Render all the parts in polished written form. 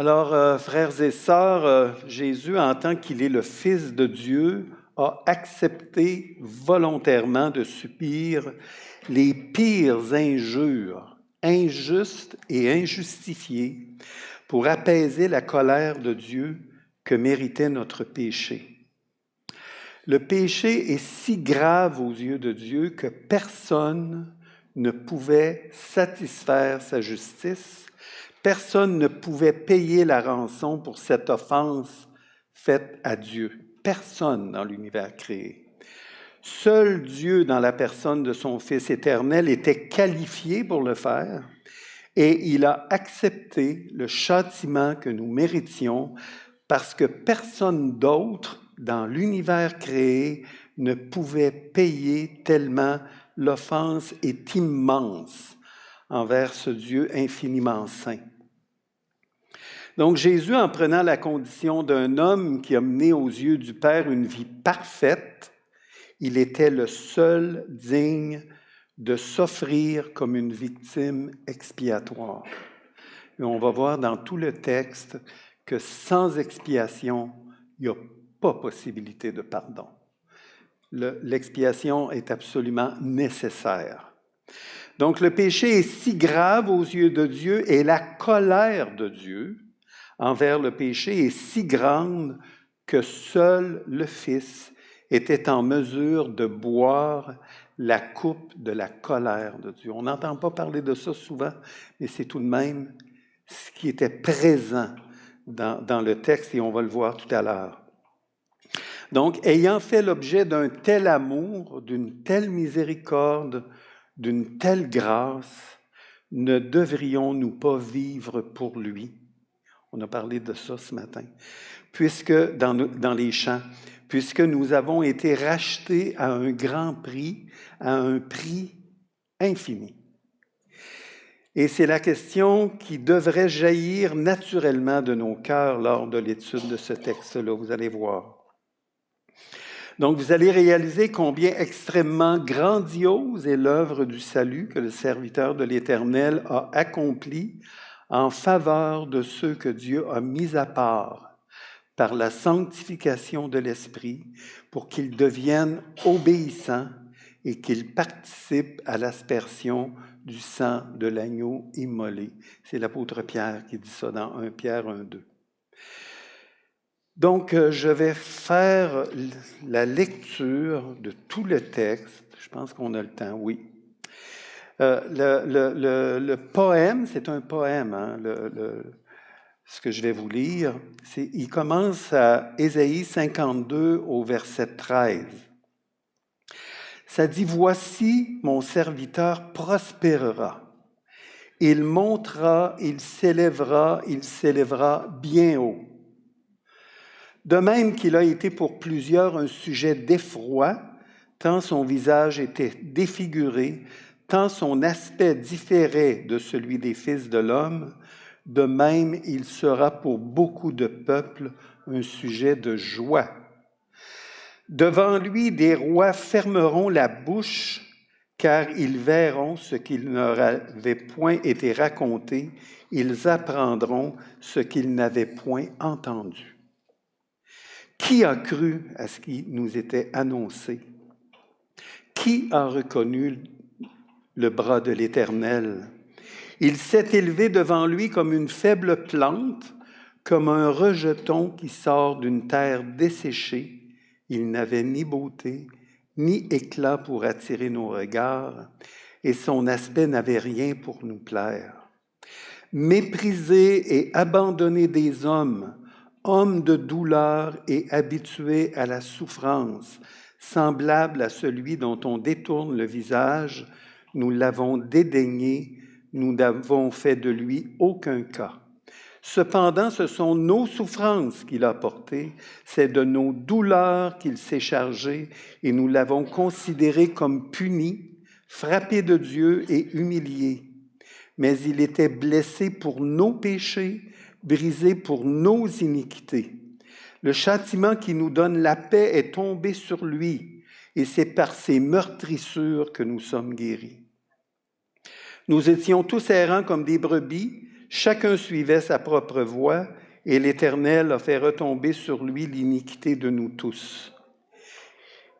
Frères et sœurs, Jésus, en tant qu'il est le Fils de Dieu, a accepté volontairement de subir les pires injures, injustes et injustifiées, pour apaiser la colère de Dieu que méritait notre péché. Le péché est si grave aux yeux de Dieu que personne ne pouvait satisfaire sa justice. Personne ne pouvait payer la rançon pour cette offense faite à Dieu. Personne dans l'univers créé. Seul Dieu, dans la personne de son Fils éternel, était qualifié pour le faire et il a accepté le châtiment que nous méritions parce que personne d'autre dans l'univers créé ne pouvait payer tellement l'offense est immense envers ce Dieu infiniment saint. Donc Jésus, en prenant la condition d'un homme qui a mené aux yeux du Père une vie parfaite, il était le seul digne de s'offrir comme une victime expiatoire. Et on va voir dans tout le texte que sans expiation, il n'y a pas possibilité de pardon. L'expiation est absolument nécessaire. Donc le péché est si grave aux yeux de Dieu et la colère de Dieu envers le péché est si grande que seul le Fils était en mesure de boire la coupe de la colère de Dieu. On n'entend pas parler de ça souvent, mais c'est tout de même ce qui était présent dans le texte et on va le voir tout à l'heure. Donc, ayant fait l'objet d'un tel amour, d'une telle miséricorde, d'une telle grâce, ne devrions-nous pas vivre pour lui? On a parlé de ça ce matin. Puisque, dans les chants, puisque nous avons été rachetés à un grand prix, à un prix infini. Et c'est la question qui devrait jaillir naturellement de nos cœurs lors de l'étude de ce texte-là, vous allez voir. Donc, vous allez réaliser combien extrêmement grandiose est l'œuvre du salut que le serviteur de l'Éternel a accomplie en faveur de ceux que Dieu a mis à part par la sanctification de l'Esprit pour qu'ils deviennent obéissants et qu'ils participent à l'aspersion du sang de l'agneau immolé. C'est l'apôtre Pierre qui dit ça dans 1 Pierre 1:2. Donc, je vais faire la lecture de tout le texte. Je pense qu'on a le temps, oui. Le poème, c'est un poème, hein, ce que je vais vous lire. Il commence à Ésaïe 52 au verset 13. Ça dit « Voici, mon serviteur prospérera. Il montera, il s'élèvera bien haut. De même qu'il a été pour plusieurs un sujet d'effroi, tant son visage était défiguré, tant son aspect différait de celui des fils de l'homme, de même il sera pour beaucoup de peuples un sujet de joie. Devant lui, des rois fermeront la bouche, car ils verront ce qu'il ne leur avait point été raconté, ils apprendront ce qu'ils n'avaient point entendu. Qui a cru à ce qui nous était annoncé? Qui a reconnu le bras de l'Éternel? Il s'est élevé devant lui comme une faible plante, comme un rejeton qui sort d'une terre desséchée. Il n'avait ni beauté, ni éclat pour attirer nos regards, et son aspect n'avait rien pour nous plaire. Méprisé et abandonné des hommes, homme de douleur et habitué à la souffrance, semblable à celui dont on détourne le visage, nous l'avons dédaigné, nous n'avons fait de lui aucun cas. Cependant, ce sont nos souffrances qu'il a portées, c'est de nos douleurs qu'il s'est chargé, et nous l'avons considéré comme puni, frappé de Dieu et humilié. Mais il était blessé pour nos péchés, brisé pour nos iniquités. Le châtiment qui nous donne la paix est tombé sur lui, et c'est par ses meurtrissures que nous sommes guéris. Nous étions tous errants comme des brebis, Chacun suivait sa propre voie, et l'Éternel a fait retomber sur lui l'iniquité de nous tous.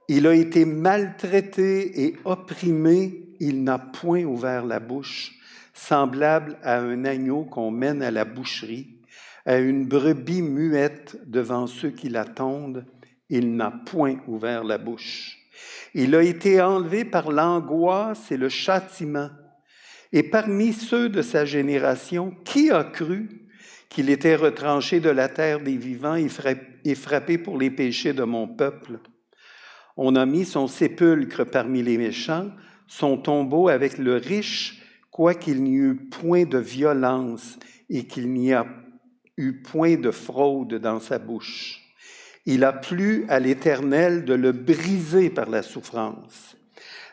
Il a été maltraité et opprimé, il n'a point ouvert la bouche, semblable à un agneau qu'on mène à la boucherie, à une brebis muette devant ceux qui l'attendent, il n'a point ouvert la bouche. Il a été enlevé par l'angoisse et le châtiment. Et parmi ceux de sa génération, qui a cru qu'il était retranché de la terre des vivants et frappé pour les péchés de mon peuple? On a mis son sépulcre parmi les méchants, son tombeau avec le riche, quoiqu'il n'y eût point de violence et qu'il n'y a eu point de fraude dans sa bouche. Il a plu à l'Éternel de le briser par la souffrance.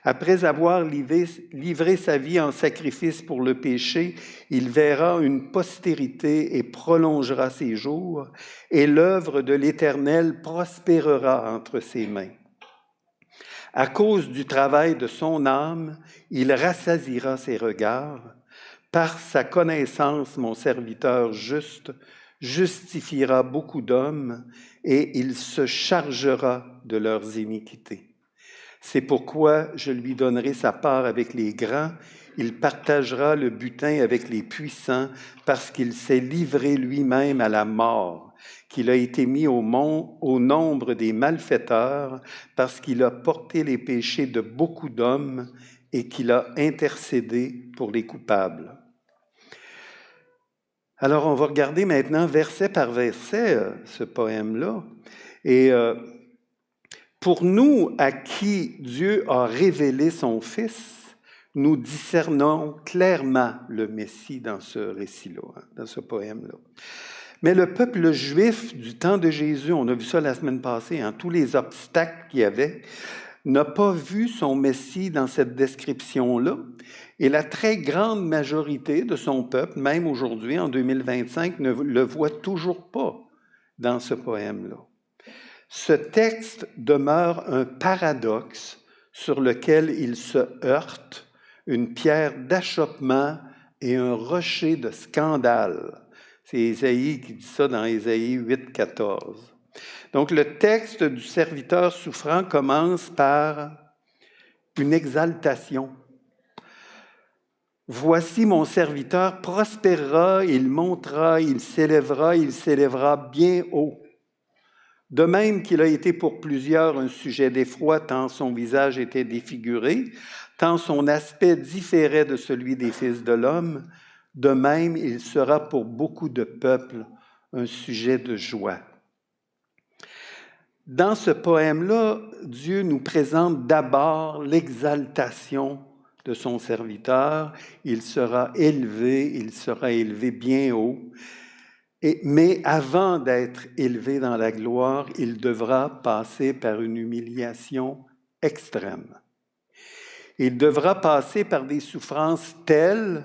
Après avoir livré sa vie en sacrifice pour le péché, il verra une postérité et prolongera ses jours, et l'œuvre de l'Éternel prospérera entre ses mains. À cause du travail de son âme, il rassasiera ses regards. Par sa connaissance, mon serviteur juste justifiera beaucoup d'hommes et il se chargera de leurs iniquités. C'est pourquoi je lui donnerai sa part avec les grands, il partagera le butin avec les puissants, parce qu'il s'est livré lui-même à la mort, qu'il a été mis au nombre des malfaiteurs, parce qu'il a porté les péchés de beaucoup d'hommes et qu'il a intercédé pour les coupables. Alors, on va regarder maintenant verset par verset ce poème-là. Et pour nous, à qui Dieu a révélé son Fils, nous discernons clairement le Messie dans ce récit-là, dans ce poème-là. Mais le peuple juif du temps de Jésus, on a vu ça la semaine passée, tous les obstacles qu'il y avait, n'a pas vu son Messie dans cette description-là. Et la très grande majorité de son peuple, même aujourd'hui, en 2025, ne le voit toujours pas dans ce poème-là. Ce texte demeure un paradoxe sur lequel il se heurte, une pierre d'achoppement et un rocher de scandale. C'est Ésaïe qui dit ça dans Ésaïe 8, 14. Donc, le texte du serviteur souffrant commence par une exaltation. « Voici mon serviteur prospérera, il montera, il s'élèvera bien haut. » De même qu'il a été pour plusieurs un sujet d'effroi, tant son visage était défiguré, tant son aspect différait de celui des fils de l'homme, de même il sera pour beaucoup de peuples un sujet de joie. Dans ce poème-là, Dieu nous présente d'abord l'exaltation de son serviteur. Il sera élevé bien haut. Mais avant d'être élevé dans la gloire, il devra passer par une humiliation extrême. Il devra passer par des souffrances telles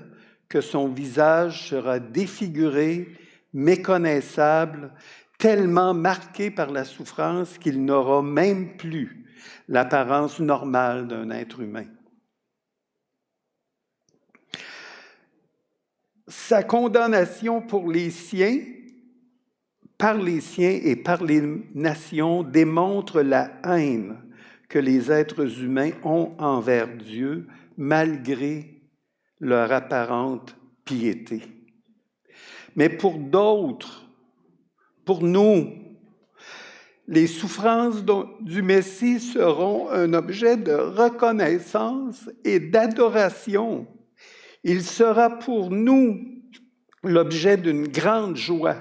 que son visage sera défiguré, méconnaissable, tellement marqué par la souffrance qu'il n'aura même plus l'apparence normale d'un être humain. Sa condamnation pour les siens, par les siens et par les nations, démontre la haine que les êtres humains ont envers Dieu, malgré leur apparente piété. Mais pour d'autres, pour nous, les souffrances du Messie seront un objet de reconnaissance et d'adoration. Il sera pour nous l'objet d'une grande joie.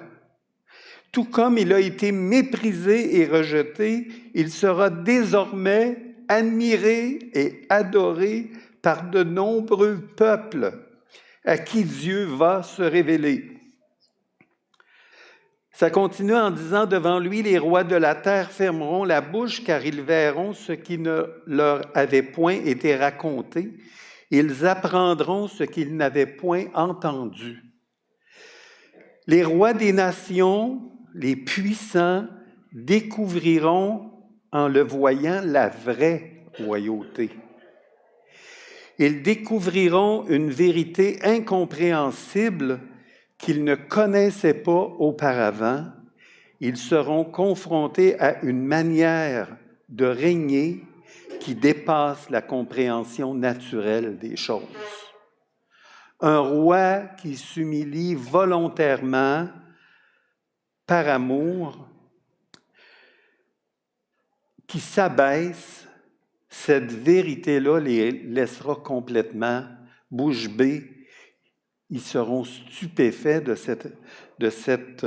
Tout comme il a été méprisé et rejeté, il sera désormais admiré et adoré par de nombreux peuples à qui Dieu va se révéler. Ça continue en disant « Devant lui, les rois de la terre fermeront la bouche, car ils verront ce qui ne leur avait point été raconté. Ils apprendront ce qu'ils n'avaient point entendu. » Les rois des nations, les puissants, découvriront en le voyant la vraie royauté. Ils découvriront une vérité incompréhensible, qu'ils ne connaissaient pas auparavant. Ils seront confrontés à une manière de régner qui dépasse la compréhension naturelle des choses. Un roi qui s'humilie volontairement par amour, qui s'abaisse, cette vérité-là les laissera complètement bouche bée. Ils seront stupéfaits de cette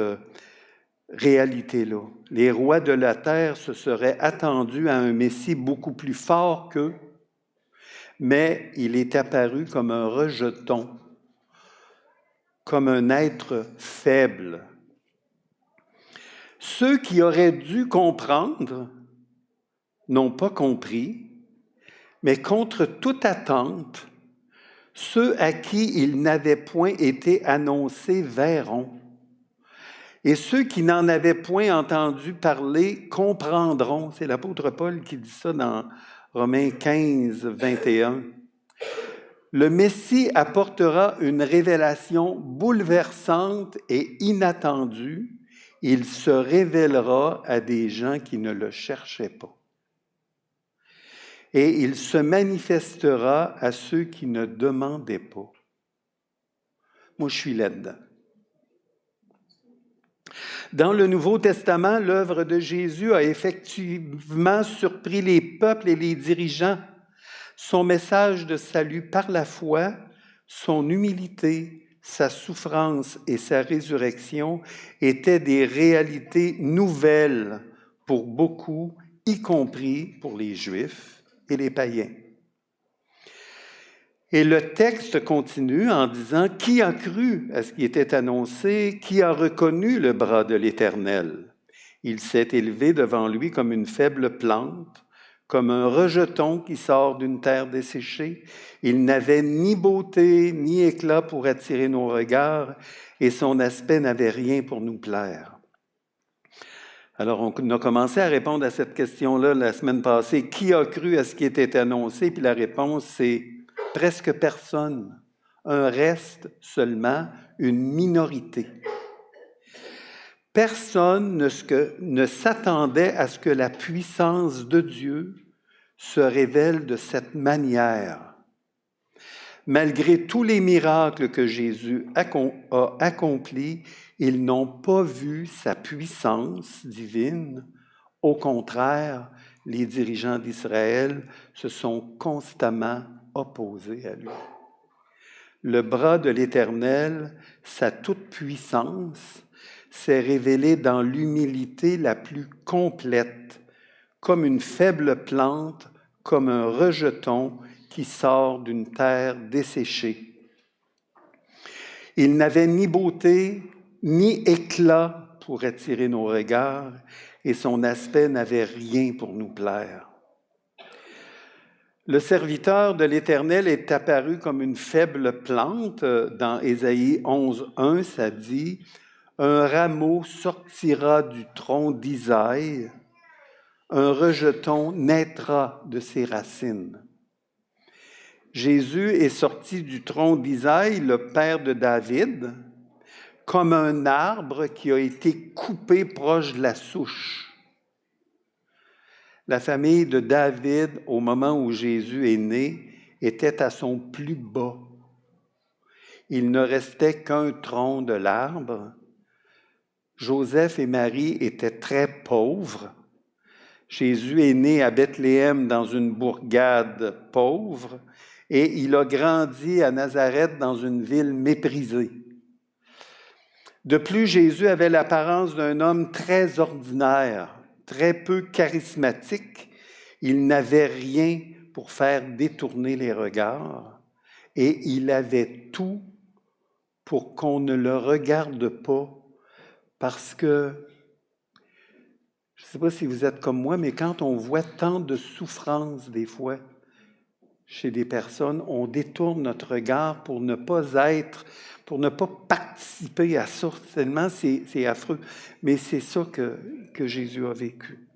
réalité-là. Les rois de la terre se seraient attendus à un Messie beaucoup plus fort qu'eux, mais il est apparu comme un rejeton, comme un être faible. Ceux qui auraient dû comprendre n'ont pas compris, mais contre toute attente, ceux à qui il n'avait point été annoncé verront. Et ceux qui n'en avaient point entendu parler comprendront. C'est l'apôtre Paul qui dit ça dans Romains 15, 21. Le Messie apportera une révélation bouleversante et inattendue. Il se révélera à des gens qui ne le cherchaient pas. Et il se manifestera à ceux qui ne demandaient pas. Moi, je suis là-dedans. Dans le Nouveau Testament, l'œuvre de Jésus a effectivement surpris les peuples et les dirigeants. Son message de salut par la foi, son humilité, sa souffrance et sa résurrection étaient des réalités nouvelles pour beaucoup, y compris pour les Juifs et les païens. Et le texte continue en disant « Qui a cru à ce qui était annoncé? Qui a reconnu le bras de l'Éternel? Il s'est élevé devant lui comme une faible plante, comme un rejeton qui sort d'une terre desséchée. Il n'avait ni beauté ni éclat pour attirer nos regards, et son aspect n'avait rien pour nous plaire. » Alors, on a commencé à répondre à cette question-là la semaine passée. Qui a cru à ce qui était annoncé? Puis la réponse, c'est presque personne. Un reste seulement, une minorité. Personne ne s'attendait à ce que la puissance de Dieu se révèle de cette manière. Malgré tous les miracles que Jésus a accomplis, ils n'ont pas vu sa puissance divine. Au contraire, les dirigeants d'Israël se sont constamment opposés à lui. Le bras de l'Éternel, sa toute-puissance, s'est révélé dans l'humilité la plus complète, comme une faible plante, comme un rejeton qui sort d'une terre desséchée. Il n'avait ni beauté, ni éclat pour attirer nos regards, et son aspect n'avait rien pour nous plaire. Le serviteur de l'Éternel est apparu comme une faible plante. Dans Ésaïe 11:1, ça dit « Un rameau sortira du tronc d'Isaïe, un rejeton naîtra de ses racines. » Jésus est sorti du tronc d'Isaïe, le père de David, comme un arbre qui a été coupé proche de la souche. La famille de David, au moment où Jésus est né, était à son plus bas. Il ne restait qu'un tronc de l'arbre. Joseph et Marie étaient très pauvres. Jésus est né à Bethléem dans une bourgade pauvre et il a grandi à Nazareth dans une ville méprisée. De plus, Jésus avait l'apparence d'un homme très ordinaire, très peu charismatique. Il n'avait rien pour faire détourner les regards et il avait tout pour qu'on ne le regarde pas parce que, je ne sais pas si vous êtes comme moi, mais quand on voit tant de souffrance des fois chez des personnes, on détourne notre regard pour ne pas participer à ça. Tellement c'est affreux. Mais c'est ça que Jésus a vécu.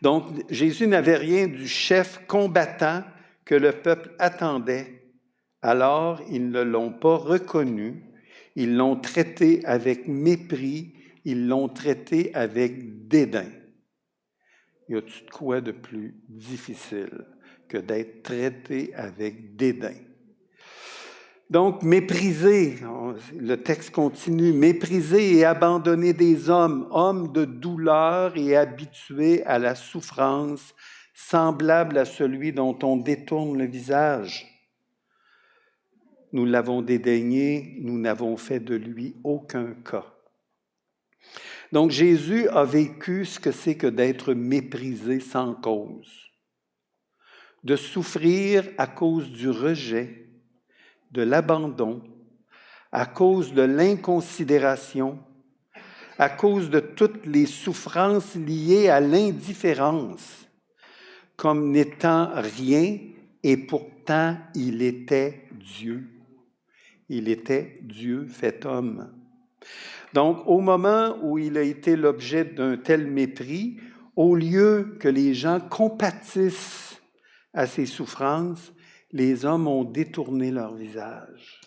Donc, Jésus n'avait rien du chef combattant que le peuple attendait. Alors, ils ne l'ont pas reconnu. Ils l'ont traité avec mépris, ils l'ont traité avec dédain. Y a-t-il de quoi de plus difficile que d'être traité avec dédain? Donc, mépriser, le texte continue, mépriser et abandonner des hommes, hommes de douleur et habitués à la souffrance, semblables à celui dont on détourne le visage. Nous l'avons dédaigné, nous n'avons fait de lui aucun cas. Donc, Jésus a vécu ce que c'est que d'être méprisé sans cause, de souffrir à cause du rejet, de l'abandon, à cause de l'inconsidération, à cause de toutes les souffrances liées à l'indifférence, comme n'étant rien, et pourtant il était Dieu. Il était Dieu fait homme. Donc, au moment où il a été l'objet d'un tel mépris, au lieu que les gens compatissent à ses souffrances, les hommes ont détourné leur visage.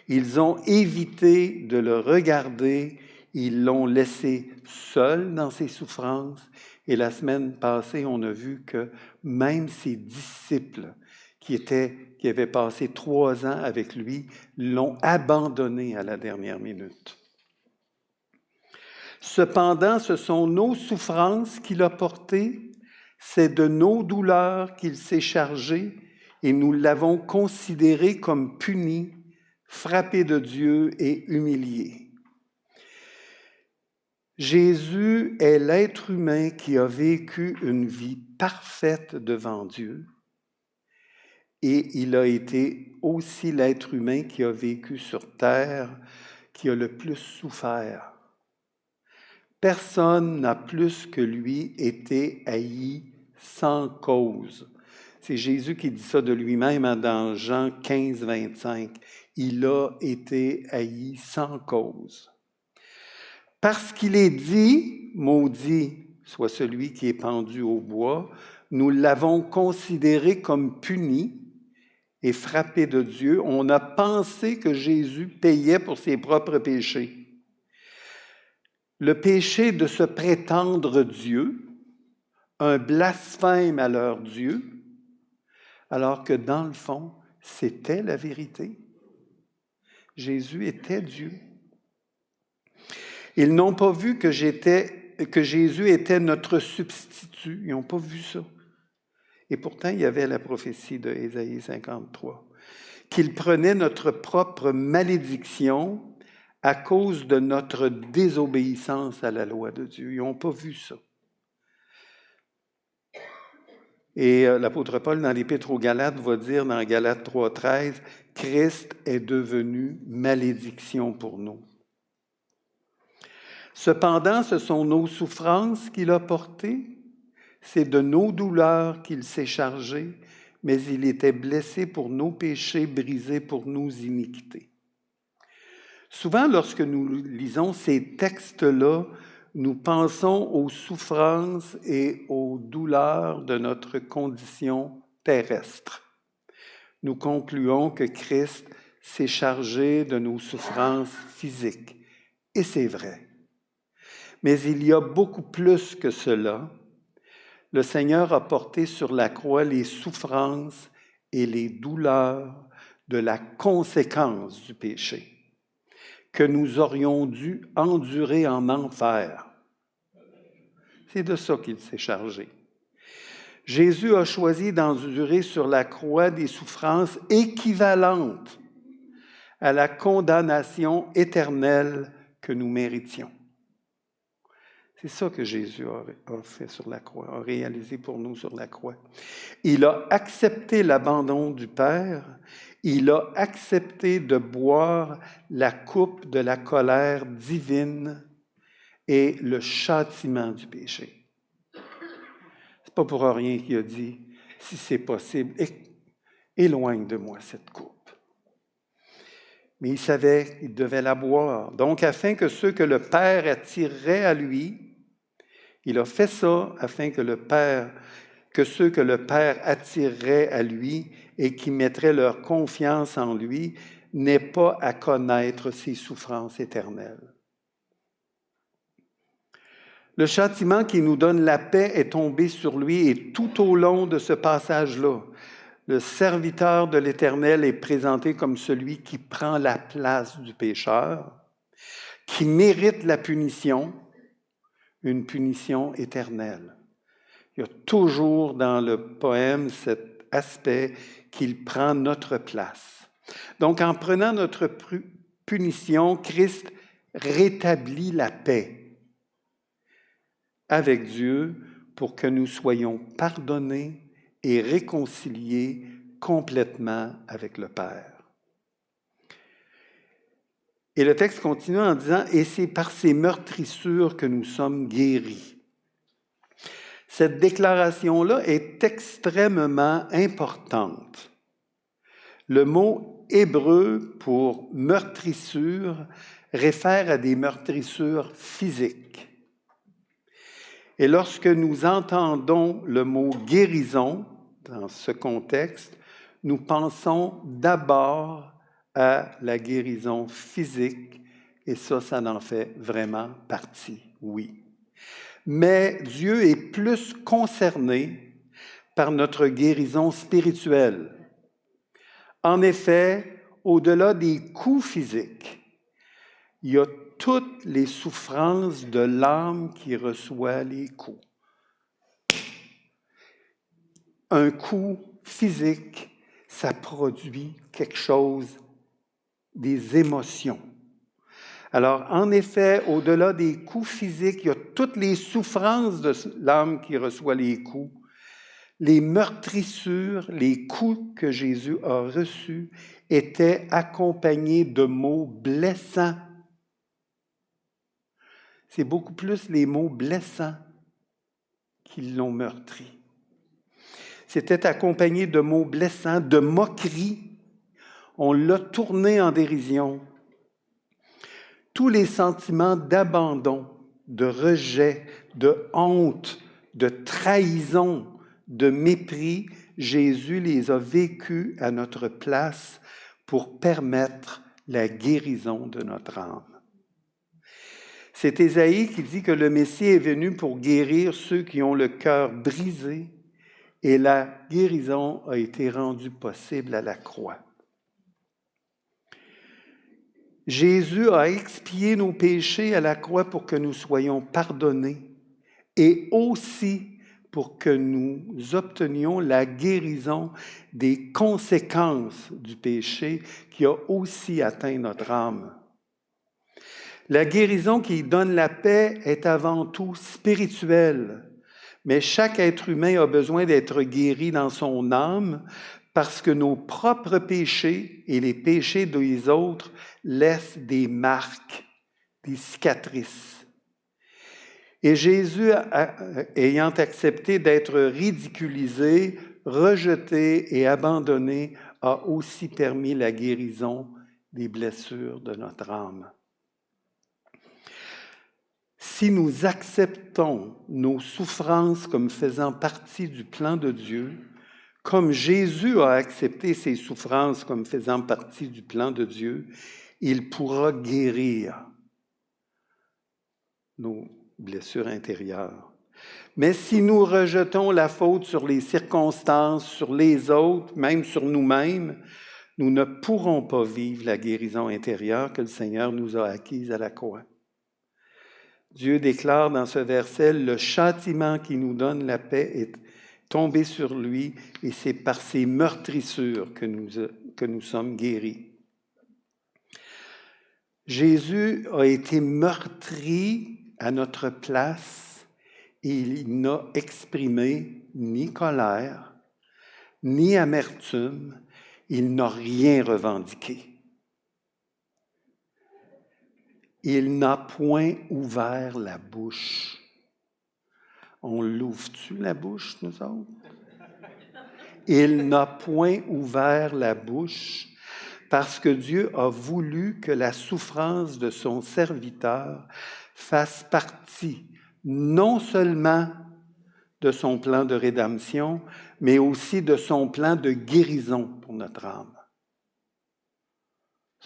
Ils ont évité de le regarder, ils l'ont laissé seul dans ses souffrances. Et la semaine passée, on a vu que même ses disciples qui avaient passé 3 ans avec lui, l'ont abandonné à la dernière minute. Cependant, ce sont nos souffrances qu'il a portées, c'est de nos douleurs qu'il s'est chargé, et nous l'avons considéré comme puni, frappé de Dieu et humilié. Jésus est l'être humain qui a vécu une vie parfaite devant Dieu, et il a été aussi l'être humain qui a vécu sur terre, qui a le plus souffert. Personne n'a plus que lui été haï sans cause. C'est Jésus qui dit ça de lui-même dans Jean 15, 25. Il a été haï sans cause. Parce qu'il est dit, maudit soit celui qui est pendu au bois, nous l'avons considéré comme puni et frappé de Dieu. On a pensé que Jésus payait pour ses propres péchés. Le péché de se prétendre Dieu, un blasphème à leur Dieu, alors que dans le fond, c'était la vérité. Jésus était Dieu. Ils n'ont pas vu que Jésus était notre substitut. Ils n'ont pas vu ça. Et pourtant, il y avait la prophétie de Ésaïe 53, qu'il prenait notre propre malédiction à cause de notre désobéissance à la loi de Dieu. Ils n'ont pas vu ça. Et l'apôtre Paul, dans l'Épître aux Galates, va dire dans Galates 3,13, « Christ est devenu malédiction pour nous. » Cependant, ce sont nos souffrances qu'il a portées, c'est de nos douleurs qu'il s'est chargé, mais il était blessé pour nos péchés, brisé pour nos iniquités. Souvent, lorsque nous lisons ces textes-là, nous pensons aux souffrances et aux douleurs de notre condition terrestre. Nous concluons que Christ s'est chargé de nos souffrances physiques. Et c'est vrai. Mais il y a beaucoup plus que cela. Le Seigneur a porté sur la croix les souffrances et les douleurs de la conséquence du péché que nous aurions dû endurer en enfer. C'est de ça qu'il s'est chargé. Jésus a choisi d'endurer sur la croix des souffrances équivalentes à la condamnation éternelle que nous méritions. C'est ça que Jésus a fait sur la croix, a réalisé pour nous sur la croix. Il a accepté l'abandon du Père, il a accepté de boire la coupe de la colère divine et le châtiment du péché. C'est pas pour rien qu'il a dit, si c'est possible, éloigne de moi cette coupe. Mais il savait qu'il devait la boire. Donc, afin que ceux que le Père attirerait à lui, il a fait ça afin que ceux que le Père attirerait à lui et qui mettraient leur confiance en lui n'ait pas à connaître ses souffrances éternelles. Le châtiment qui nous donne la paix est tombé sur lui et tout au long de ce passage-là, le serviteur de l'Éternel est présenté comme celui qui prend la place du pécheur, qui mérite la punition, une punition éternelle. Il y a toujours dans le poème cet aspect qu'il prend notre place. Donc, en prenant notre punition, Christ rétablit la paix avec Dieu pour que nous soyons pardonnés et réconciliés complètement avec le Père. Et le texte continue en disant « Et c'est par ces meurtrissures que nous sommes guéris ». Cette déclaration-là est extrêmement importante. Le mot hébreu pour meurtrissure réfère à des meurtrissures physiques. Et lorsque nous entendons le mot guérison dans ce contexte, nous pensons d'abord à la guérison physique, et ça en fait vraiment partie, oui. Mais Dieu est plus concerné par notre guérison spirituelle. En effet, au-delà des coups physiques, il y a toutes les souffrances de l'âme qui reçoit les coups. Un coup physique, ça produit quelque chose, des émotions. Alors, en effet, au-delà des coups physiques, il y a toutes les souffrances de l'âme qui reçoit les coups, les meurtrissures, les coups que Jésus a reçus étaient accompagnés de mots blessants. C'est beaucoup plus les mots blessants qui l'ont meurtri. C'était accompagné de mots blessants, de moqueries. On l'a tourné en dérision. Tous les sentiments d'abandon, de rejet, de honte, de trahison, de mépris, Jésus les a vécus à notre place pour permettre la guérison de notre âme. C'est Ésaïe qui dit que le Messie est venu pour guérir ceux qui ont le cœur brisé et la guérison a été rendue possible à la croix. Jésus a expié nos péchés à la croix pour que nous soyons pardonnés et aussi pour que nous obtenions la guérison des conséquences du péché qui a aussi atteint notre âme. La guérison qui donne la paix est avant tout spirituelle, mais chaque être humain a besoin d'être guéri dans son âme parce que nos propres péchés et les péchés des autres laissent des marques, des cicatrices. Et Jésus, ayant accepté d'être ridiculisé, rejeté et abandonné, a aussi permis la guérison des blessures de notre âme. Si nous acceptons nos souffrances comme faisant partie du plan de Dieu, comme Jésus a accepté ses souffrances comme faisant partie du plan de Dieu, il pourra guérir nos blessures intérieures. Mais si nous rejetons la faute sur les circonstances, sur les autres, même sur nous-mêmes, nous ne pourrons pas vivre la guérison intérieure que le Seigneur nous a acquise à la croix. Dieu déclare dans ce verset, le châtiment qui nous donne la paix est tombé sur lui et c'est par ses meurtrissures que nous sommes guéris. Jésus a été meurtri à notre place et il n'a exprimé ni colère, ni amertume, il n'a rien revendiqué. Il n'a point ouvert la bouche. On l'ouvre-tu, la bouche, nous autres? Il n'a point ouvert la bouche parce que Dieu a voulu que la souffrance de son serviteur fasse partie non seulement de son plan de rédemption, mais aussi de son plan de guérison pour notre âme.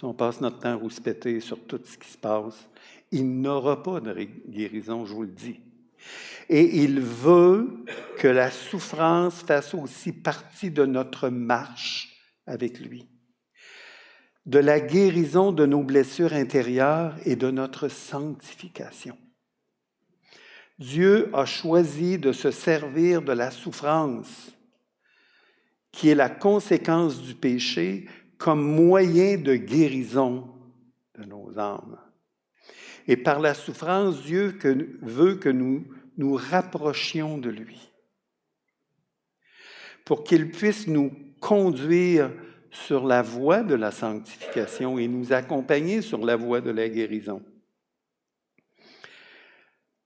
si on passe notre temps à rouspéter sur tout ce qui se passe, il n'aura pas de guérison, je vous le dis. Et il veut que la souffrance fasse aussi partie de notre marche avec lui, de la guérison de nos blessures intérieures et de notre sanctification. Dieu a choisi de se servir de la souffrance, qui est la conséquence du péché, comme moyen de guérison de nos âmes. Et par la souffrance, Dieu veut que nous nous rapprochions de lui, pour qu'il puisse nous conduire sur la voie de la sanctification et nous accompagner sur la voie de la guérison.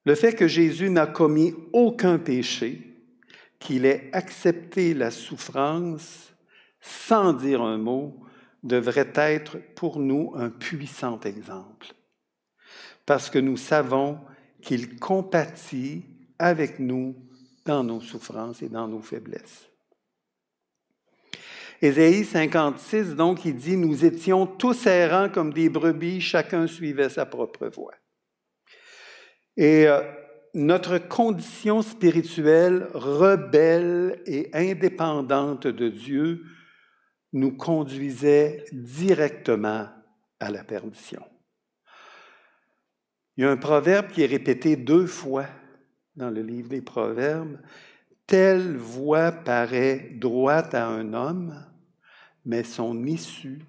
Le fait que Jésus n'a commis aucun péché, qu'il ait accepté la souffrance sans dire un mot, devrait être pour nous un puissant exemple. Parce que nous savons qu'il compatit avec nous dans nos souffrances et dans nos faiblesses. Ésaïe 56, donc, il dit « Nous étions tous errants comme des brebis, chacun suivait sa propre voie. » Et notre condition spirituelle rebelle et indépendante de Dieu nous conduisait directement à la perdition. Il y a un proverbe qui est répété 2 fois dans le livre des Proverbes. « Telle voie paraît droite à un homme, mais son issue,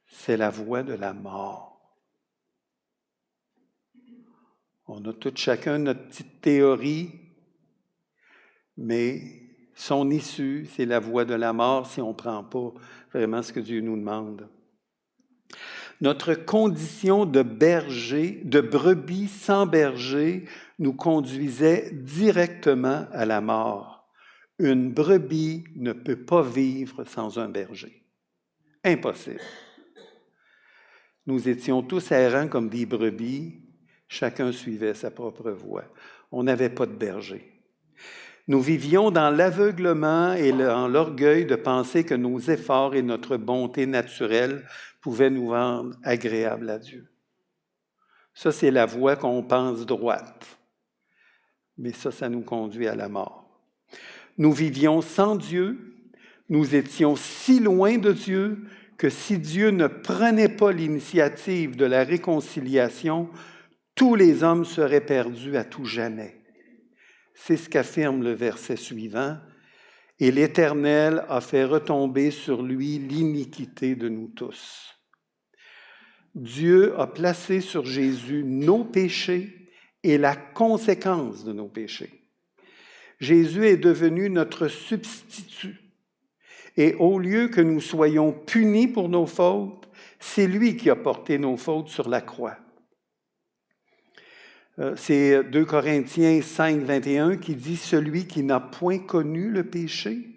c'est la voie de la mort. » On a tout chacun notre petite théorie, mais son issue, c'est la voie de la mort si on ne prend pas vraiment ce que Dieu nous demande. Notre condition de berger, de brebis sans berger, nous conduisait directement à la mort. Une brebis ne peut pas vivre sans un berger. Impossible. Nous étions tous errants comme des brebis, chacun suivait sa propre voie. On n'avait pas de berger. Nous vivions dans l'aveuglement et dans l'orgueil de penser que nos efforts et notre bonté naturelle pouvaient nous rendre agréables à Dieu. Ça, c'est la voie qu'on pense droite. Mais ça nous conduit à la mort. Nous vivions sans Dieu, nous étions si loin de Dieu que si Dieu ne prenait pas l'initiative de la réconciliation, tous les hommes seraient perdus à tout jamais. C'est ce qu'affirme le verset suivant. « Et l'Éternel a fait retomber sur lui l'iniquité de nous tous. » Dieu a placé sur Jésus nos péchés et la conséquence de nos péchés. Jésus est devenu notre substitut. Et au lieu que nous soyons punis pour nos fautes, c'est lui qui a porté nos fautes sur la croix. C'est 2 Corinthiens 5, 21 qui dit « Celui qui n'a point connu le péché,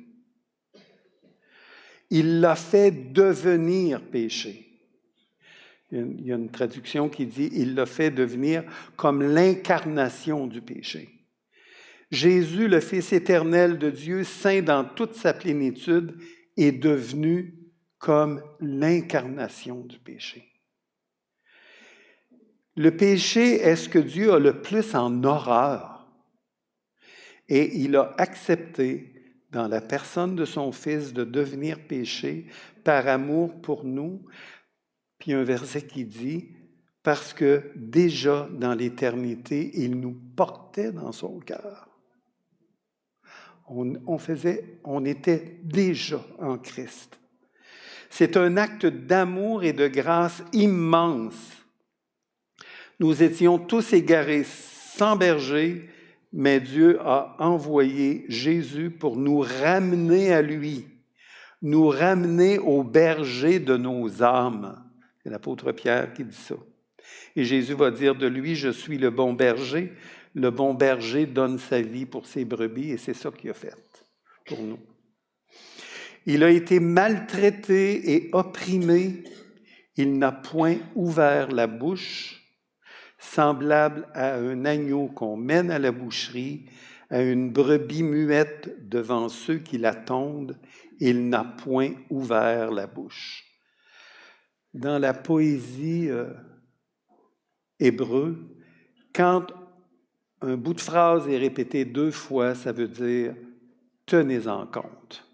il l'a fait devenir péché. » Il y a une traduction qui dit « Il l'a fait devenir comme l'incarnation du péché. » Jésus, le Fils éternel de Dieu, saint dans toute sa plénitude, est devenu comme l'incarnation du péché. Le péché est ce que Dieu a le plus en horreur. Et il a accepté, dans la personne de son Fils, de devenir péché par amour pour nous. Puis un verset qui dit, parce que déjà dans l'éternité, il nous portait dans son cœur. On était déjà en Christ. C'est un acte d'amour et de grâce immense. Nous étions tous égarés sans berger, mais Dieu a envoyé Jésus pour nous ramener à lui, nous ramener au berger de nos âmes. C'est l'apôtre Pierre qui dit ça. Et Jésus va dire de lui, « Je suis le bon berger. » Le bon berger donne sa vie pour ses brebis et c'est ça qu'il a fait pour nous. Il a été maltraité et opprimé. Il n'a point ouvert la bouche, semblable à un agneau qu'on mène à la boucherie, à une brebis muette devant ceux qui la tondent. Il n'a point ouvert la bouche. dans la poésie hébreu, quand un bout de phrase est répété 2 fois, ça veut dire « tenez-en compte ».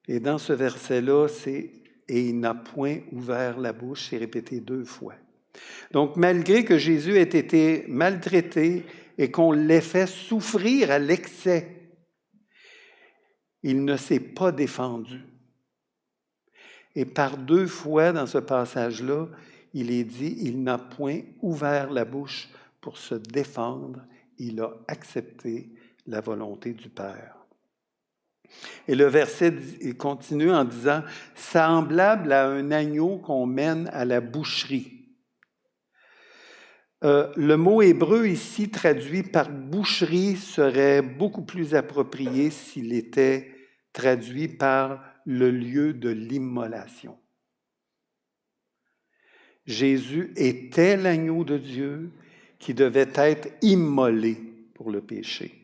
Et dans ce verset-là, c'est « et il n'a point ouvert la bouche », c'est répété 2 fois. Donc, malgré que Jésus ait été maltraité et qu'on l'ait fait souffrir à l'excès, il ne s'est pas défendu. Et par 2 fois dans ce passage-là, il est dit, il n'a point ouvert la bouche pour se défendre, il a accepté la volonté du Père. Et le verset continue en disant, semblable à un agneau qu'on mène à la boucherie. Le mot hébreu ici traduit par boucherie serait beaucoup plus approprié s'il était traduit par le lieu de l'immolation. Jésus était l'agneau de Dieu qui devait être immolé pour le péché.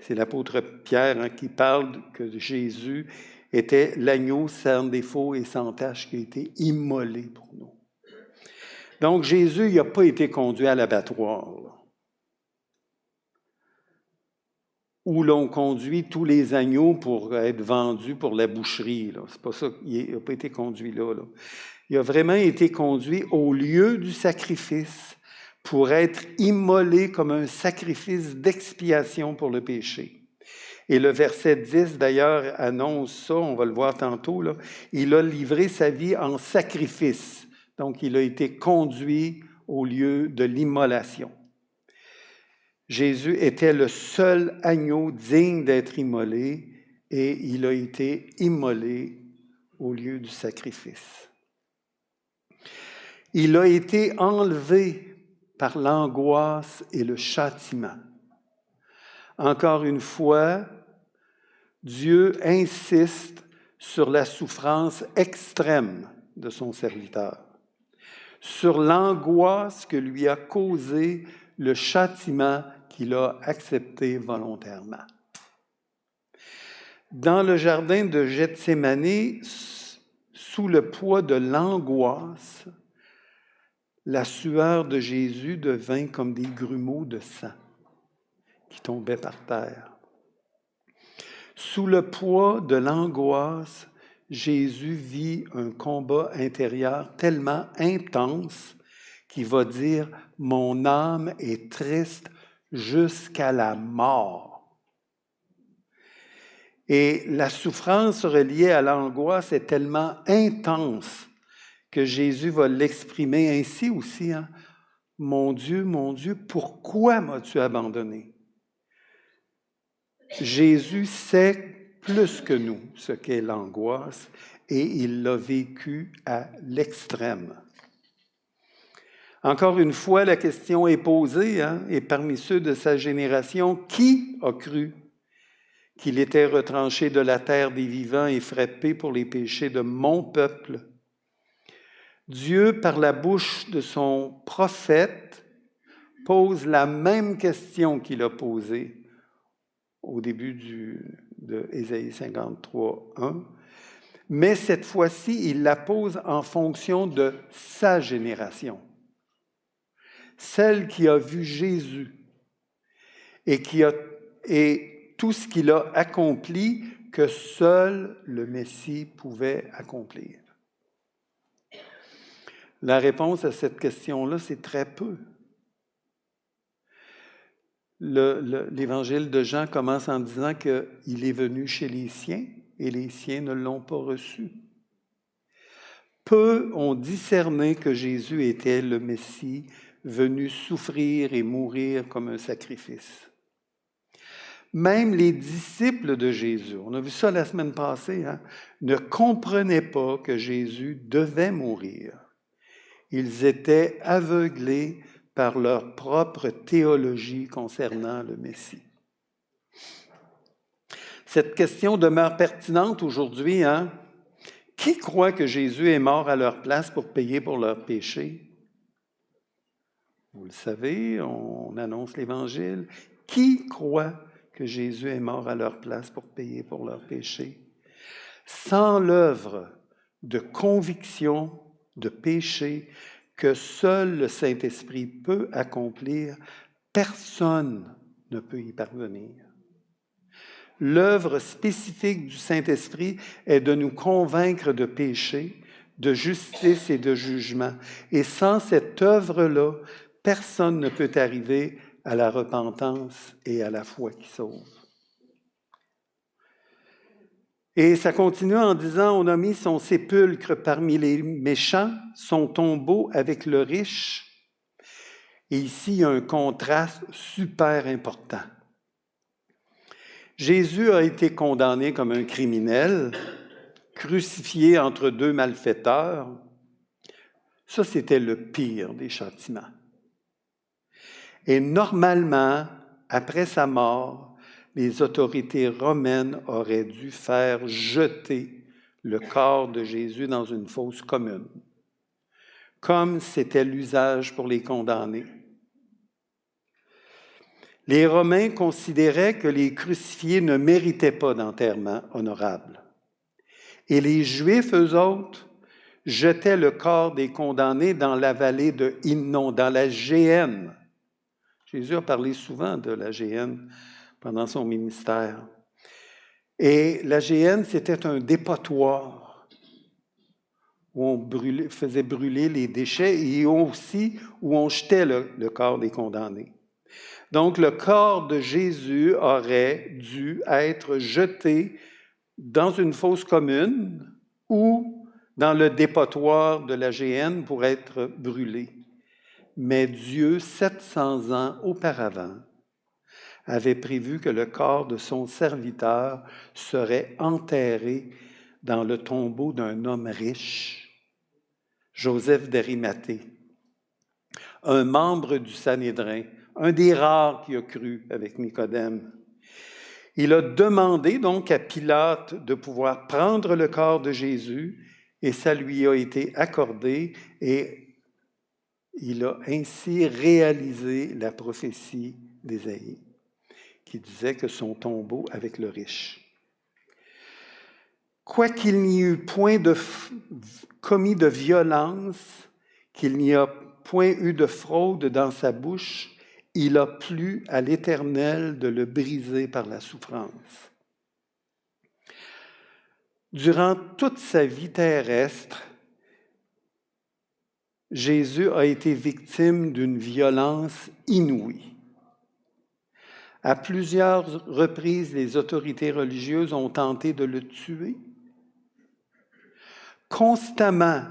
C'est l'apôtre Pierre qui parle que Jésus était l'agneau sans défaut et sans tache qui a été immolé pour nous. Donc Jésus n'a pas été conduit à l'abattoir, où l'on conduit tous les agneaux pour être vendus pour la boucherie. C'est pas ça, il n'a pas été conduit là. Il a vraiment été conduit au lieu du sacrifice pour être immolé comme un sacrifice d'expiation pour le péché. Et le verset 10, d'ailleurs, annonce ça, on va le voir tantôt, là. Il a livré sa vie en sacrifice. Donc, il a été conduit au lieu de l'immolation. Jésus était le seul agneau digne d'être immolé et il a été immolé au lieu du sacrifice. Il a été enlevé par l'angoisse et le châtiment. Encore une fois, Dieu insiste sur la souffrance extrême de son serviteur, sur l'angoisse que lui a causé le châtiment qu'il a accepté volontairement. Dans le jardin de Gethsémani, sous le poids de l'angoisse, la sueur de Jésus devint comme des grumeaux de sang qui tombaient par terre. Sous le poids de l'angoisse, Jésus vit un combat intérieur tellement intense qu'il va dire « Mon âme est triste jusqu'à la mort ». Et la souffrance reliée à l'angoisse est tellement intense que Jésus va l'exprimer ainsi aussi. Hein? « Mon Dieu, pourquoi m'as-tu abandonné? » Jésus sait plus que nous ce qu'est l'angoisse et il l'a vécu à l'extrême. Encore une fois, la question est posée, et parmi ceux de sa génération, qui a cru qu'il était retranché de la terre des vivants et frappé pour les péchés de mon peuple? Dieu, par la bouche de son prophète, pose la même question qu'il a posée au début de Ésaïe 53, 1. Mais cette fois-ci, il la pose en fonction de sa génération. Celle qui a vu Jésus et tout ce qu'il a accompli que seul le Messie pouvait accomplir. La réponse à cette question-là, c'est très peu. L'évangile de Jean commence en disant qu'il est venu chez les siens et les siens ne l'ont pas reçu. Peu ont discerné que Jésus était le Messie venu souffrir et mourir comme un sacrifice. Même les disciples de Jésus, on a vu ça la semaine passée, ne comprenaient pas que Jésus devait mourir. Ils étaient aveuglés par leur propre théologie concernant le Messie. Cette question demeure pertinente aujourd'hui. Qui croit que Jésus est mort à leur place pour payer pour leurs péchés? Vous le savez, on annonce l'Évangile. Qui croit que Jésus est mort à leur place pour payer pour leurs péchés? Sans l'œuvre de conviction, de péché que seul le Saint-Esprit peut accomplir. Personne ne peut y parvenir. L'œuvre spécifique du Saint-Esprit est de nous convaincre de péché, de justice et de jugement. Et sans cette œuvre-là, personne ne peut arriver à la repentance et à la foi qui sauve. Et ça continue en disant, on a mis son sépulcre parmi les méchants, son tombeau avec le riche. Et ici, il y a un contraste super important. Jésus a été condamné comme un criminel, crucifié entre deux malfaiteurs. Ça, c'était le pire des châtiments. Et normalement, après sa mort, les autorités romaines auraient dû faire jeter le corps de Jésus dans une fosse commune, comme c'était l'usage pour les condamnés. Les Romains considéraient que les crucifiés ne méritaient pas d'enterrement honorable. Et les Juifs, eux autres, jetaient le corps des condamnés dans la vallée de Hinnom, dans la Géhenne. Jésus a parlé souvent de la Géhenne pendant son ministère. Et la Géhenne, c'était un dépotoir où on faisait brûler les déchets et aussi où on jetait le corps des condamnés. Donc, le corps de Jésus aurait dû être jeté dans une fosse commune ou dans le dépotoir de la Géhenne pour être brûlé. Mais Dieu, 700 ans auparavant, avait prévu que le corps de son serviteur serait enterré dans le tombeau d'un homme riche, Joseph d'Arimathée, un membre du Sanhédrin, un des rares qui a cru avec Nicodème. Il a demandé donc à Pilate de pouvoir prendre le corps de Jésus et ça lui a été accordé et il a ainsi réalisé la prophétie d'Ésaïe qui disait que son tombeau avec le riche. Quoiqu'il n'y eût point commis de violence, qu'il n'y a point eu de fraude dans sa bouche, il a plu à l'Éternel de le briser par la souffrance. Durant toute sa vie terrestre, Jésus a été victime d'une violence inouïe. À plusieurs reprises, les autorités religieuses ont tenté de le tuer. Constamment,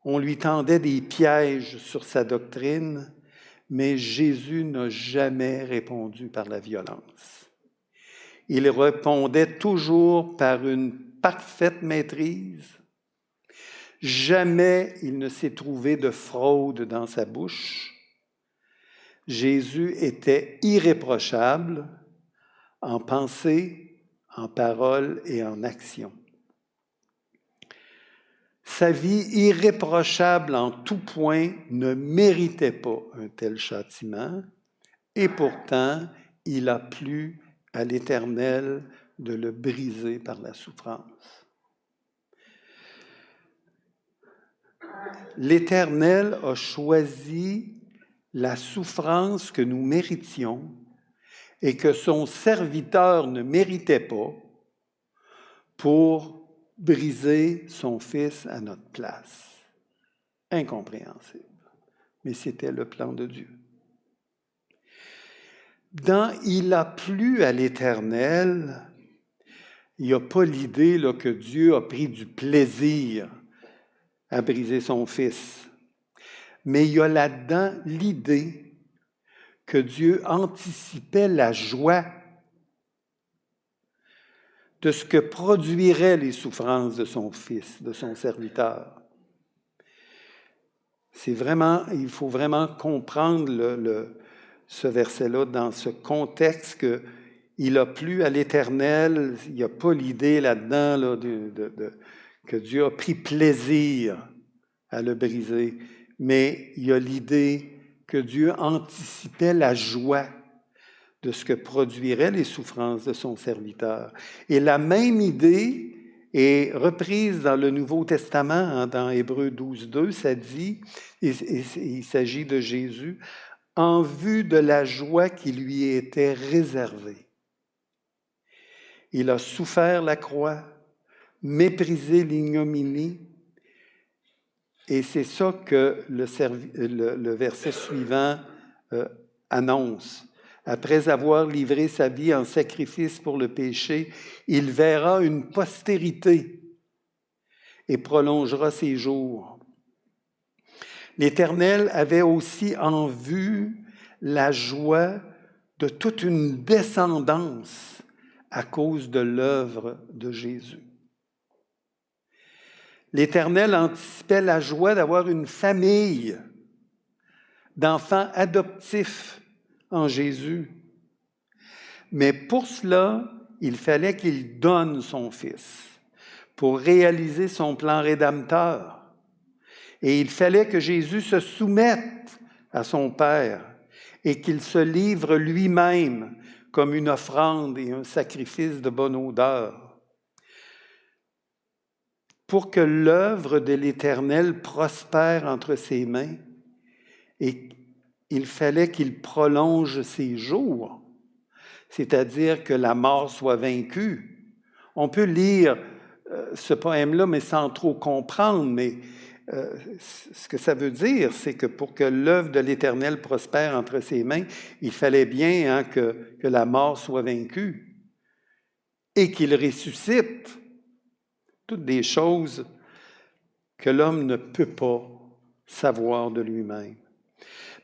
on lui tendait des pièges sur sa doctrine, mais Jésus n'a jamais répondu par la violence. Il répondait toujours par une parfaite maîtrise. Jamais il ne s'est trouvé de fraude dans sa bouche. Jésus était irréprochable en pensée, en parole et en action. Sa vie irréprochable en tout point ne méritait pas un tel châtiment, et pourtant, il a plu à l'Éternel de le briser par la souffrance. L'Éternel a choisi la souffrance que nous méritions et que son serviteur ne méritait pas pour briser son Fils à notre place. Incompréhensible. Mais c'était le plan de Dieu. Dans « Il a plu à l'Éternel », il n'y a pas l'idée là, que Dieu a pris du plaisir à briser son Fils. Mais il y a là-dedans l'idée que Dieu anticipait la joie de ce que produiraient les souffrances de son Fils, de son serviteur. Il faut vraiment comprendre ce verset-là dans ce contexte qu'il a plu à l'Éternel. Il n'y a pas l'idée là-dedans là, que Dieu a pris plaisir à le briser, mais il y a l'idée que Dieu anticipait la joie de ce que produiraient les souffrances de son serviteur. Et la même idée Et reprise dans le Nouveau Testament, dans Hébreux 12, 2, ça dit, il s'agit de Jésus, en vue de la joie qui lui était réservée. Il a souffert la croix, méprisé l'ignominie, et c'est ça que le verset suivant annonce. Après avoir livré sa vie en sacrifice pour le péché, il verra une postérité et prolongera ses jours. L'Éternel avait aussi en vue la joie de toute une descendance à cause de l'œuvre de Jésus. L'Éternel anticipait la joie d'avoir une famille d'enfants adoptifs en Jésus. Mais pour cela, il fallait qu'il donne son Fils pour réaliser son plan rédempteur. Et il fallait que Jésus se soumette à son Père et qu'il se livre lui-même comme une offrande et un sacrifice de bonne odeur. Pour que l'œuvre de l'Éternel prospère entre ses mains, et il fallait qu'il prolonge ses jours, c'est-à-dire que la mort soit vaincue. On peut lire ce poème-là, mais sans trop comprendre, mais ce que ça veut dire, c'est que pour que l'œuvre de l'Éternel prospère entre ses mains, il fallait bien que la mort soit vaincue et qu'il ressuscite. Toutes des choses que l'homme ne peut pas savoir de lui-même.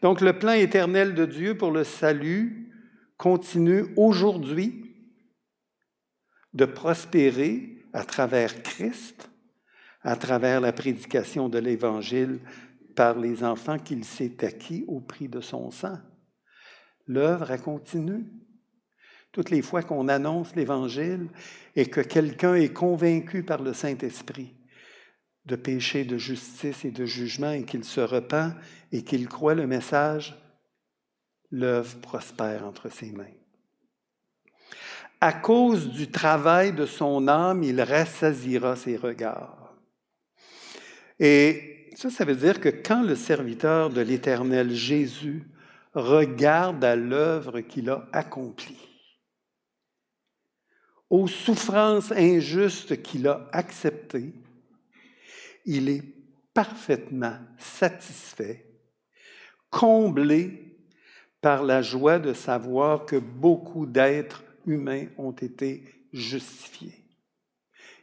Donc, le plan éternel de Dieu pour le salut continue aujourd'hui de prospérer à travers Christ, à travers la prédication de l'Évangile par les enfants qu'il s'est acquis au prix de son sang. L'œuvre, elle continue. Toutes les fois qu'on annonce l'Évangile et que quelqu'un est convaincu par le Saint-Esprit de péché, de justice et de jugement et qu'il se repent et qu'il croit le message, l'œuvre prospère entre ses mains. À cause du travail de son âme, il rassasiera ses regards. Et ça veut dire que quand le serviteur de l'Éternel, Jésus, regarde à l'œuvre qu'il a accomplie, aux souffrances injustes qu'il a acceptées, il est parfaitement satisfait, comblé par la joie de savoir que beaucoup d'êtres humains ont été justifiés.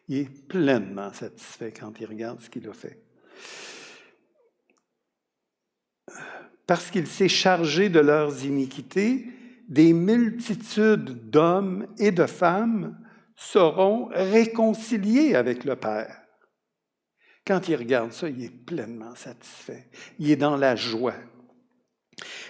Il est pleinement satisfait quand il regarde ce qu'il a fait. Parce qu'il s'est chargé de leurs iniquités, des multitudes d'hommes et de femmes seront réconciliés avec le Père. Quand il regarde ça, il est pleinement satisfait. Il est dans la joie.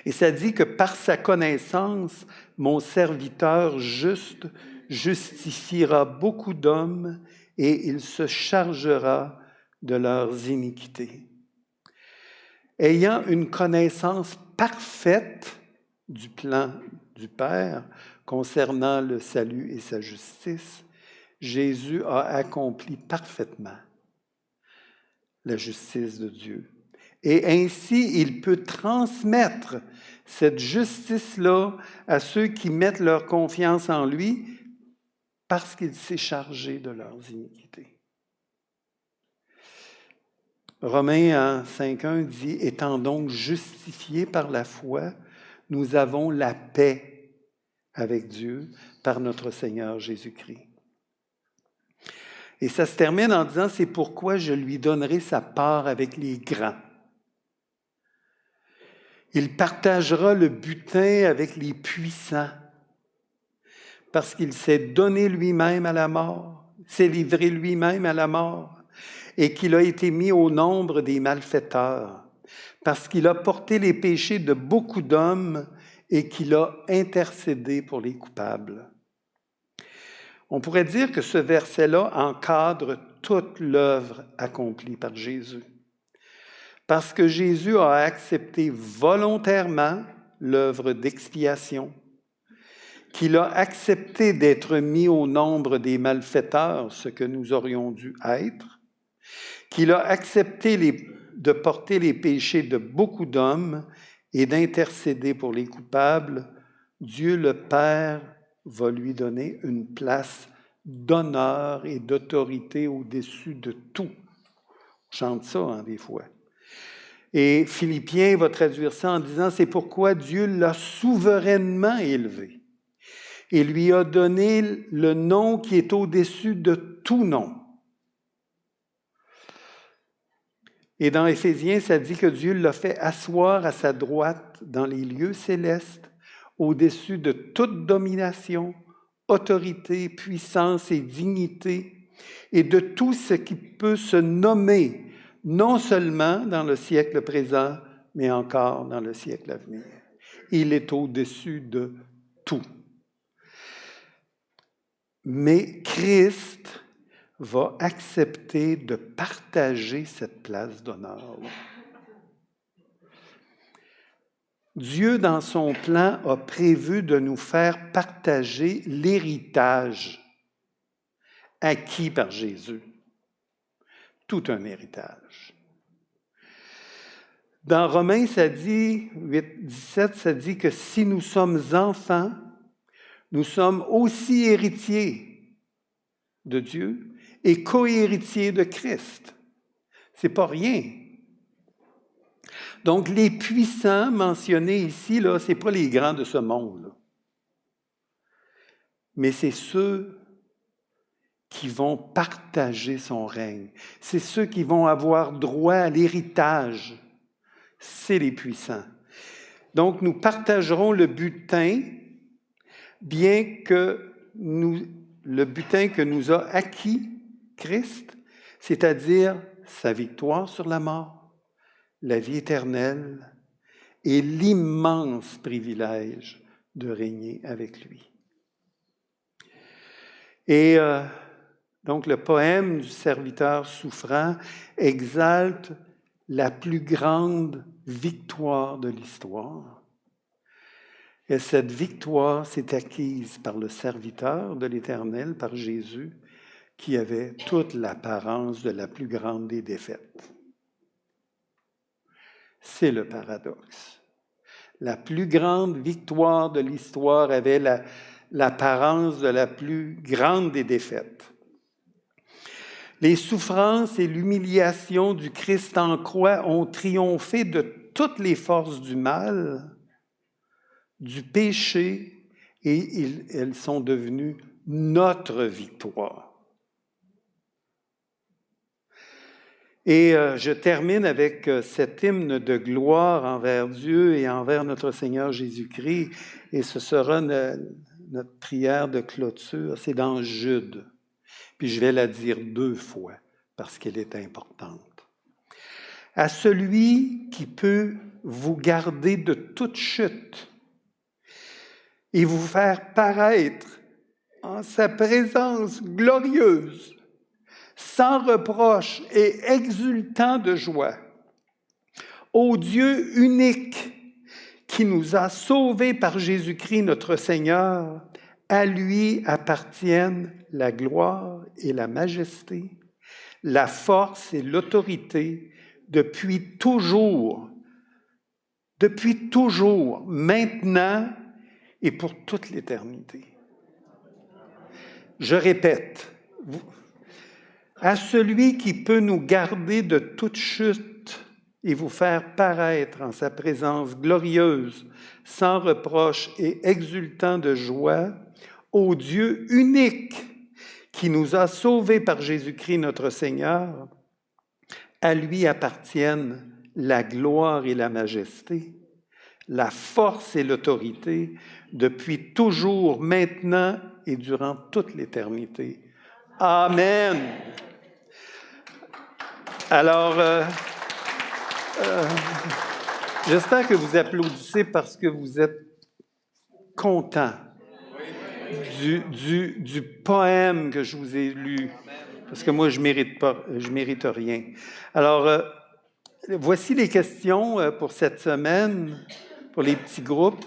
Et ça dit que par sa connaissance, mon serviteur juste justifiera beaucoup d'hommes et il se chargera de leurs iniquités. Ayant une connaissance parfaite du plan du Père concernant le salut et sa justice, Jésus a accompli parfaitement la justice de Dieu. Et ainsi, il peut transmettre cette justice-là à ceux qui mettent leur confiance en lui parce qu'il s'est chargé de leurs iniquités. Romains 5.1 dit « Étant donc justifiés par la foi, nous avons la paix avec Dieu par notre Seigneur Jésus-Christ. » Et ça se termine en disant « C'est pourquoi je lui donnerai sa part avec les grands. Il partagera le butin avec les puissants, parce qu'il s'est donné lui-même à la mort, s'est livré lui-même à la mort, et qu'il a été mis au nombre des malfaiteurs, parce qu'il a porté les péchés de beaucoup d'hommes et qu'il a intercédé pour les coupables. » On pourrait dire que ce verset-là encadre toute l'œuvre accomplie par Jésus. Parce que Jésus a accepté volontairement l'œuvre d'expiation. qu'il a accepté d'être mis au nombre des malfaiteurs, ce que nous aurions dû être, qu'il a accepté de porter les péchés de beaucoup d'hommes et d'intercéder pour les coupables, Dieu le Père va lui donner une place d'honneur et d'autorité au-dessus de tout. On chante ça, des fois. Et Philippiens va traduire ça en disant « C'est pourquoi Dieu l'a souverainement élevé et lui a donné le nom qui est au-dessus de tout nom. » Et dans Éphésiens, ça dit que Dieu l'a fait asseoir à sa droite dans les lieux célestes, au-dessus de toute domination, autorité, puissance et dignité, et de tout ce qui peut se nommer, non seulement dans le siècle présent, mais encore dans le siècle à venir. Il est au-dessus de tout. Mais Christ va accepter de partager cette place d'honneur. Dieu, dans son plan, a prévu de nous faire partager l'héritage acquis par Jésus. Tout un héritage. Dans Romains, ça dit, 8, 17, ça dit que si nous sommes enfants, nous sommes aussi héritiers de Dieu et co-héritiers de Christ. C'est pas rien. Donc, les puissants mentionnés ici, là, ce n'est pas les grands de ce monde, là. Mais c'est ceux qui vont partager son règne. C'est ceux qui vont avoir droit à l'héritage. C'est les puissants. Donc, nous partagerons le butin, bien que le butin que nous a acquis Christ, c'est-à-dire sa victoire sur la mort, la vie éternelle et l'immense privilège de régner avec lui. Et donc le poème du serviteur souffrant exalte la plus grande victoire de l'histoire. Et cette victoire s'est acquise par le serviteur de l'Éternel, par Jésus, qui avait toute l'apparence de la plus grande des défaites. C'est le paradoxe. La plus grande victoire de l'histoire avait l'apparence de la plus grande des défaites. Les souffrances et l'humiliation du Christ en croix ont triomphé de toutes les forces du mal, du péché, et elles sont devenues notre victoire. Et je termine avec cet hymne de gloire envers Dieu et envers notre Seigneur Jésus-Christ, et ce sera notre prière de clôture, c'est dans Jude. Puis je vais la dire 2 fois, parce qu'elle est importante. À celui qui peut vous garder de toute chute et vous faire paraître en sa présence glorieuse, sans reproche et exultant de joie, au Dieu unique qui nous a sauvés par Jésus-Christ notre Seigneur, à lui appartiennent la gloire et la majesté, la force et l'autorité depuis toujours, maintenant et pour toute l'éternité. Je répète, à celui qui peut nous garder de toute chute et vous faire paraître en sa présence glorieuse, sans reproche et exultant de joie, au Dieu unique qui nous a sauvés par Jésus-Christ notre Seigneur, à lui appartiennent la gloire et la majesté, la force et l'autorité, depuis toujours, maintenant et durant toute l'éternité. Amen. Alors, j'espère que vous applaudissez parce que vous êtes contents du poème que je vous ai lu, parce que moi, je mérite rien. Alors, voici les questions pour cette semaine, pour les petits groupes.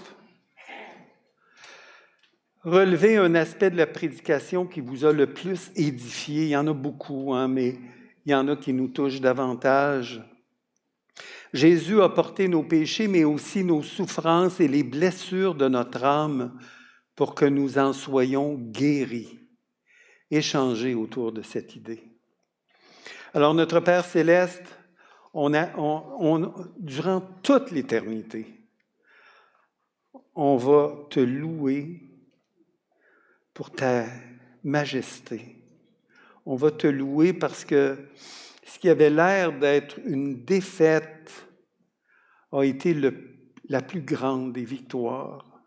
relever un aspect de la prédication qui vous a le plus édifié. Il y en a beaucoup, hein, mais il y en a qui nous touchent davantage. Jésus a porté nos péchés, mais aussi nos souffrances et les blessures de notre âme pour que nous en soyons guéris. Échanger autour de cette idée. Alors, notre Père céleste, durant toute l'éternité, on va te louer pour ta majesté. On va te louer parce que ce qui avait l'air d'être une défaite a été la plus grande des victoires.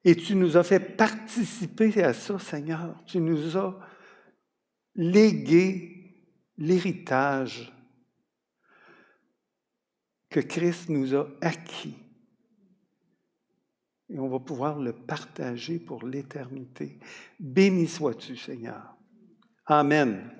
Et tu nous as fait participer à ça, Seigneur. Tu nous as légué l'héritage que Christ nous a acquis. Et on va pouvoir le partager pour l'éternité. Béni sois-tu, Seigneur. Amen.